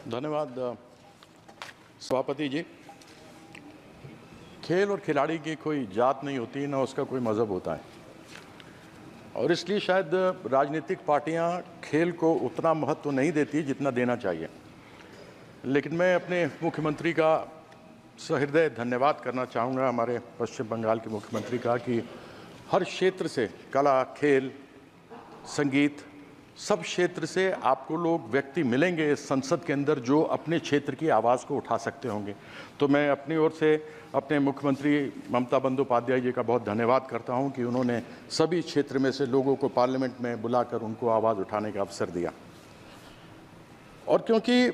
धन्यवाद सभापति जी। खेल और खिलाड़ी की कोई जात नहीं होती, ना उसका कोई मज़हब होता है, और इसलिए शायद राजनीतिक पार्टियां खेल को उतना महत्व नहीं देती जितना देना चाहिए। लेकिन मैं अपने मुख्यमंत्री का सहृदय धन्यवाद करना चाहूँगा, हमारे पश्चिम बंगाल के मुख्यमंत्री का, कि हर क्षेत्र से, कला, खेल, संगीत, सब क्षेत्र से आपको लोग व्यक्ति मिलेंगे इस संसद के अंदर जो अपने क्षेत्र की आवाज़ को उठा सकते होंगे। तो मैं अपनी ओर से अपने मुख्यमंत्री ममता बंदोपाध्याय जी का बहुत धन्यवाद करता हूं कि उन्होंने सभी क्षेत्र में से लोगों को पार्लियामेंट में बुलाकर उनको आवाज़ उठाने का अवसर दिया। और क्योंकि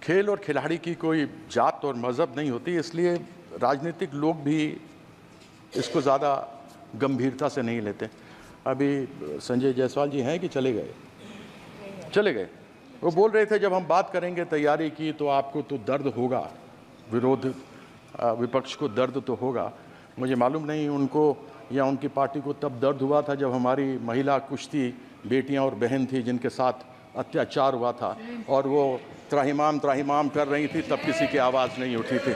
खेल और खिलाड़ी की कोई जात और मज़हब नहीं होती, इसलिए राजनीतिक लोग भी इसको ज़्यादा गंभीरता से नहीं लेते। अभी संजय जायसवाल जी हैं कि चले गए? चले गए। वो बोल रहे थे जब हम बात करेंगे तैयारी की तो आपको तो दर्द होगा, विपक्ष को दर्द तो होगा। मुझे मालूम नहीं उनको या उनकी पार्टी को तब दर्द हुआ था जब हमारी महिला कुश्ती बेटियां और बहन थी जिनके साथ अत्याचार हुआ था और वो त्राहिमाम त्राहिमाम कर रही थी, तब किसी की आवाज़ नहीं उठी थी।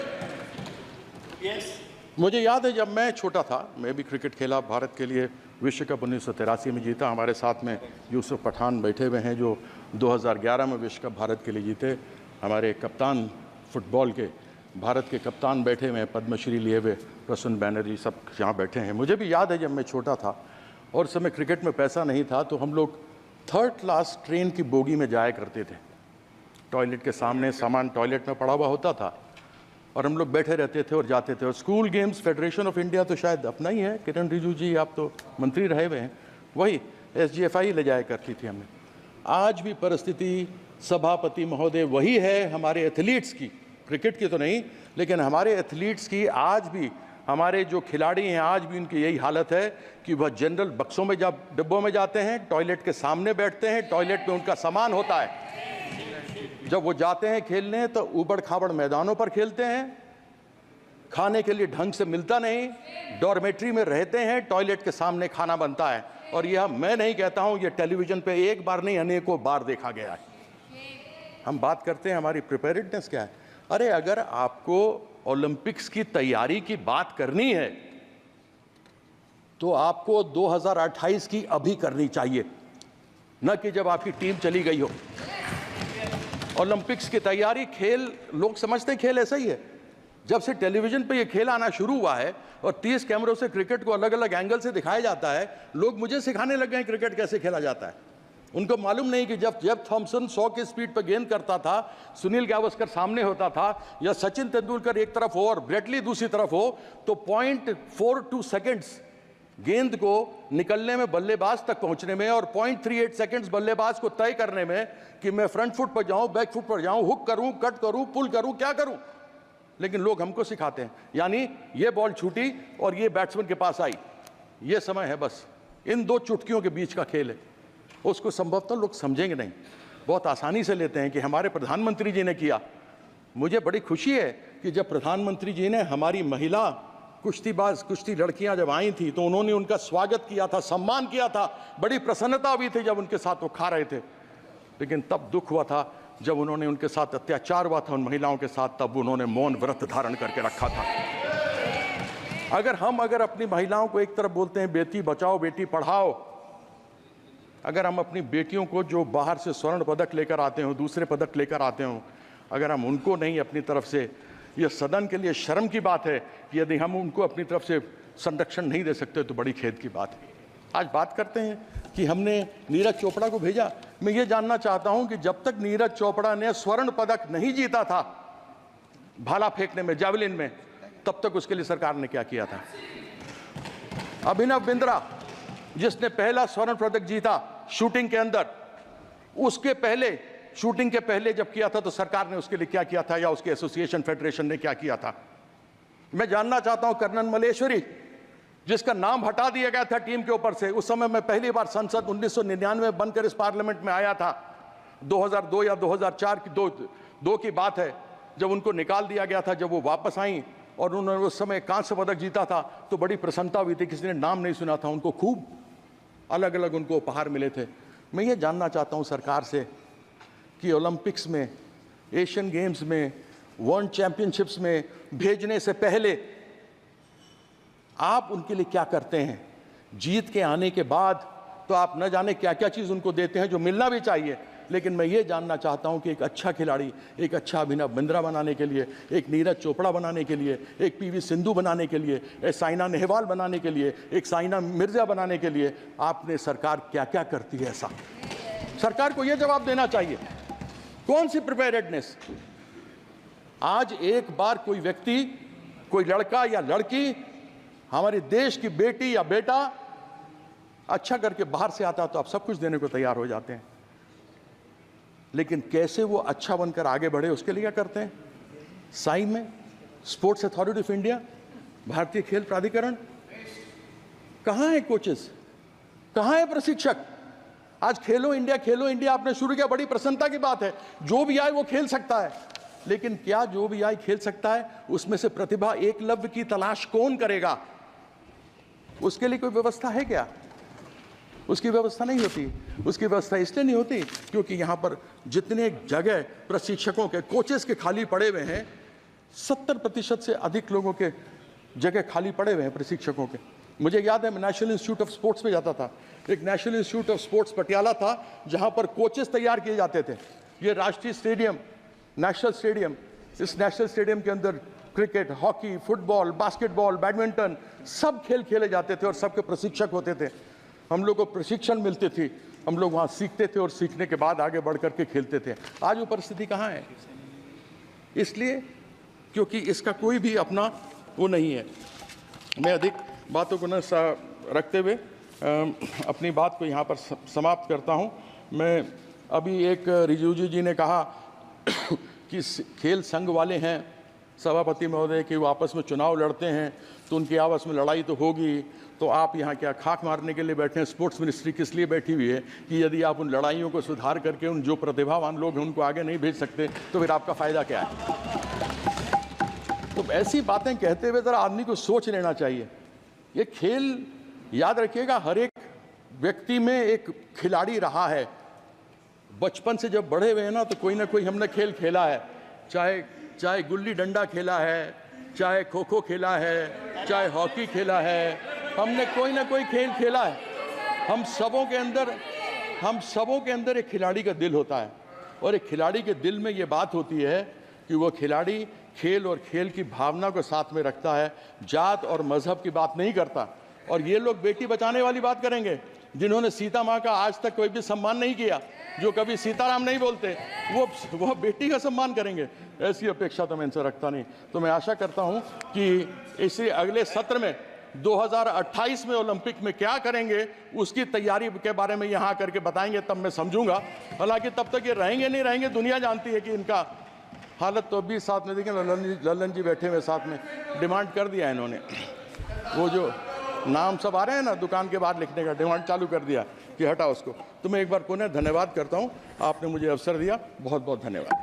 मुझे याद है जब मैं छोटा था, मैं भी क्रिकेट खेला, भारत के लिए विश्व कप 1983 में जीता। हमारे साथ में यूसुफ पठान बैठे हुए हैं जो 2011 में विश्व कप भारत के लिए जीते। हमारे कप्तान फुटबॉल के, भारत के कप्तान बैठे हुए हैं, पद्मश्री लिए हुए प्रसून बैनर्जी, सब यहाँ बैठे हैं। मुझे भी याद है जब मैं छोटा था और उस समय क्रिकेट में पैसा नहीं था तो हम लोग 3rd क्लास ट्रेन की बोगी में जाया करते थे। टॉयलेट के सामने सामान टॉयलेट में पड़ा हुआ होता था और हम लोग बैठे रहते थे और जाते थे। और school games federation of India तो शायद अपना ही है, किरण रिजिजू जी आप तो मंत्री रहे हुए हैं, वही SGFI ले जाया करती थी हमें। आज भी परिस्थिति सभापति महोदय वही है हमारे एथलीट्स की, क्रिकेट की तो नहीं, लेकिन हमारे एथलीट्स की आज भी, हमारे जो खिलाड़ी हैं आज भी उनकी यही हालत है कि वह जनरल बक्सों में, जब डिब्बों में जाते हैं टॉयलेट के सामने बैठते हैं, टॉयलेट में उनका सामान होता है। जब वो जाते हैं खेलने तो ऊबड़ खाबड़ मैदानों पर खेलते हैं, खाने के लिए ढंग से मिलता नहीं, डॉर्मेट्री में रहते हैं, टॉयलेट के सामने खाना बनता है। और यह मैं नहीं कहता हूं, यह टेलीविजन पे एक बार नहीं अनेकों बार देखा गया है। हम बात करते हैं हमारी प्रिपेयर्डनेस क्या है। अरे अगर आपको ओलंपिक्स की तैयारी की बात करनी है तो आपको 2028 की अभी करनी चाहिए, न कि जब आपकी टीम चली गई हो। ओलंपिक्स की तैयारी, खेल लोग समझते हैं खेल ऐसा ही है। जब से टेलीविजन पे ये खेल आना शुरू हुआ है और 30 कैमरों से क्रिकेट को अलग अलग एंगल से दिखाया जाता है, लोग मुझे सिखाने लग गए हैं क्रिकेट कैसे खेला जाता है। उनको मालूम नहीं कि जब जेफ थॉम्सन 100 की स्पीड पर गेंद करता था, सुनील गावस्कर सामने होता था, या सचिन तेंदुलकर एक तरफ हो और ब्रेटली दूसरी तरफ हो, तो 0.42 सेकेंड्स गेंद को निकलने में, बल्लेबाज तक पहुंचने में, और 0.38 सेकंड्स बल्लेबाज को तय करने में कि मैं फ्रंट फुट पर जाऊं, बैक फुट पर जाऊं, हुक करूं, कट करूं, पुल करूं, क्या करूं। लेकिन लोग हमको सिखाते हैं, यानी ये बॉल छूटी और ये बैट्समैन के पास आई, ये समय है, बस इन 2 चुटकियों के बीच का खेल है। उसको संभवतः लोग समझेंगे नहीं, बहुत आसानी से लेते हैं कि हमारे प्रधानमंत्री जी ने किया। मुझे बड़ी खुशी है कि जब प्रधानमंत्री जी ने हमारी महिला कुश्तीबाज, कुश्ती लड़कियां जब आई थी तो उन्होंने उनका स्वागत किया था, सम्मान किया था, बड़ी प्रसन्नता हुई थी जब उनके साथ वो खा रहे थे। लेकिन तब दुख हुआ था जब उन्होंने, उनके साथ अत्याचार हुआ था उन महिलाओं के साथ, तब उन्होंने मौन व्रत धारण करके रखा था। अगर अपनी महिलाओं को एक तरफ बोलते हैं बेटी बचाओ बेटी पढ़ाओ, अगर हम अपनी बेटियों को जो बाहर से स्वर्ण पदक लेकर आते हो, दूसरे पदक लेकर आते हो, अगर हम उनको नहीं अपनी तरफ से, यह सदन के लिए शर्म की बात है कि यदि हम उनको अपनी तरफ से संरक्षण नहीं दे सकते तो बड़ी खेद की बात है। आज बात करते हैं कि हमने नीरज चोपड़ा को भेजा। मैं ये जानना चाहता हूं कि जब तक नीरज चोपड़ा ने स्वर्ण पदक नहीं जीता था भाला फेंकने में, जावलिन में, तब तक उसके लिए सरकार ने क्या किया था। अभिनव बिंद्रा जिसने पहला स्वर्ण पदक जीता शूटिंग के अंदर, उसके पहले, शूटिंग के पहले जब किया था तो सरकार ने उसके लिए क्या किया था, या उसके एसोसिएशन फेडरेशन ने क्या किया था। मैं जानना चाहता हूं कर्नल मलेश्वरी जिसका नाम हटा दिया गया था टीम के ऊपर से, उस समय मैं पहली बार संसद 1999 में बनकर इस पार्लियामेंट में आया था, 2002 या 2004 की दो की बात है, जब उनको निकाल दिया गया था। जब वो वापस आई और उन्होंने उस समय कांस्य पदक जीता था तो बड़ी प्रसन्नता हुई थी, किसी ने नाम नहीं सुना था, उनको खूब अलग अलग उनको उपहार मिले थे। मैं ये जानना चाहता हूँ सरकार से कि ओलंपिक्स में, एशियन गेम्स में, वर्ल्ड चैंपियनशिप्स में भेजने से पहले आप उनके लिए क्या करते हैं? जीत के आने के बाद तो आप न जाने क्या क्या चीज़ उनको देते हैं जो मिलना भी चाहिए, लेकिन मैं ये जानना चाहता हूं कि एक अच्छा खिलाड़ी, एक अच्छा अभिनव बिंद्रा बनाने के लिए, एक नीरज चोपड़ा बनाने के लिए, एक पीवी सिंधु बनाने के लिए, एक साइना नेहवाल बनाने के लिए, एक साइना मिर्जा बनाने के लिए आपने सरकार क्या क्या करती है? ऐसा सरकार को यह जवाब देना चाहिए। कौन सी प्रिपेयर्डनेस? आज एक बार कोई व्यक्ति, कोई लड़का या लड़की, हमारे देश की बेटी या बेटा अच्छा करके बाहर से आता तो आप सब कुछ देने को तैयार हो जाते हैं, लेकिन कैसे वो अच्छा बनकर आगे बढ़े उसके लिए क्या करते हैं? साई में स्पोर्ट्स अथॉरिटी ऑफ इंडिया, भारतीय खेल प्राधिकरण, कहाँ है कोचेस, कहाँ है प्रशिक्षक? आज खेलो इंडिया आपने शुरू किया, बड़ी प्रसन्नता की बात है, जो भी आए वो खेल सकता है, लेकिन क्या जो भी आए खेल सकता है? उसमें से प्रतिभा एकलव्य की तलाश कौन करेगा? उसके लिए कोई व्यवस्था है क्या? उसकी व्यवस्था नहीं होती। उसकी व्यवस्था इसलिए नहीं होती क्योंकि यहाँ पर जितने जगह प्रशिक्षकों के, कोचेस के खाली पड़े हुए हैं, 70% से अधिक लोगों के जगह खाली पड़े हुए हैं प्रशिक्षकों के। मुझे याद है मैं नेशनल इंस्टीट्यूट ऑफ स्पोर्ट्स में जाता था, एक national institute of sports Patiala था जहाँ पर कोचेस तैयार किए जाते थे। ये राष्ट्रीय स्टेडियम, नेशनल स्टेडियम, इस नेशनल स्टेडियम के अंदर cricket, hockey, football, basketball, badminton सब खेल खेले जाते थे और सबके प्रशिक्षक होते थे। हम लोग को प्रशिक्षण मिलती थी, हम लोग वहाँ सीखते थे और सीखने के बाद आगे बढ़ करके खेलते थे। आज वो परिस्थिति कहाँ है? इसलिए क्योंकि इसका कोई भी अपना वो नहीं है। मैं अधिक बातों को न रखते हुए अपनी बात को यहाँ पर समाप्त करता हूँ। मैं अभी एक रिजिजू जी ने कहा कि खेल संघ वाले हैं सभापति महोदय कि वो आपस में चुनाव लड़ते हैं तो उनकी आपस में लड़ाई तो होगी, तो आप यहाँ क्या खाक मारने के लिए बैठे हैं? स्पोर्ट्स मिनिस्ट्री किस लिए बैठी हुई है कि यदि आप उन लड़ाइयों को सुधार करके उन जो प्रतिभावान लोग हैं उनको आगे नहीं भेज सकते तो फिर आपका फ़ायदा क्या है? तो ऐसी बातें कहते हुए ज़रा आदमी को सोच लेना चाहिए। ये खेल, याद रखिएगा, हर एक व्यक्ति में एक खिलाड़ी रहा है। बचपन से जब बड़े हुए हैं ना तो कोई ना कोई हमने खेल खेला है, चाहे गुल्ली डंडा खेला है, चाहे खो खो खेला है, चाहे हॉकी खेला है, हमने कोई ना कोई खेल खेला है। हम सबों के अंदर एक खिलाड़ी का दिल होता है और एक खिलाड़ी के दिल में ये बात होती है कि वो खिलाड़ी खेल और खेल की भावना को साथ में रखता है, जात और मजहब की बात नहीं करता। और ये लोग बेटी बचाने वाली बात करेंगे, जिन्होंने सीता माँ का आज तक कोई भी सम्मान नहीं किया, जो कभी सीताराम नहीं बोलते, वो बेटी का सम्मान करेंगे। ऐसी अपेक्षा तो मैं इनसे रखता नहीं। तो मैं आशा करता हूँ कि इसी अगले सत्र में 2028 में ओलंपिक में क्या करेंगे उसकी तैयारी के बारे में यहाँ करके बताएंगे, तब मैं समझूंगा। हालांकि तब तक ये रहेंगे नहीं रहेंगे, दुनिया जानती है कि इनका हालत तो अभी साथ में देखें, लल्लन जी बैठे हुए साथ में, डिमांड कर दिया इन्होंने, वो जो नाम सब आ रहे हैं ना दुकान के बाहर लिखने का, डिमांड चालू कर दिया कि हटा उसको। तो मैं एक बार पुनः धन्यवाद करता हूँ, आपने मुझे अवसर दिया, बहुत बहुत धन्यवाद।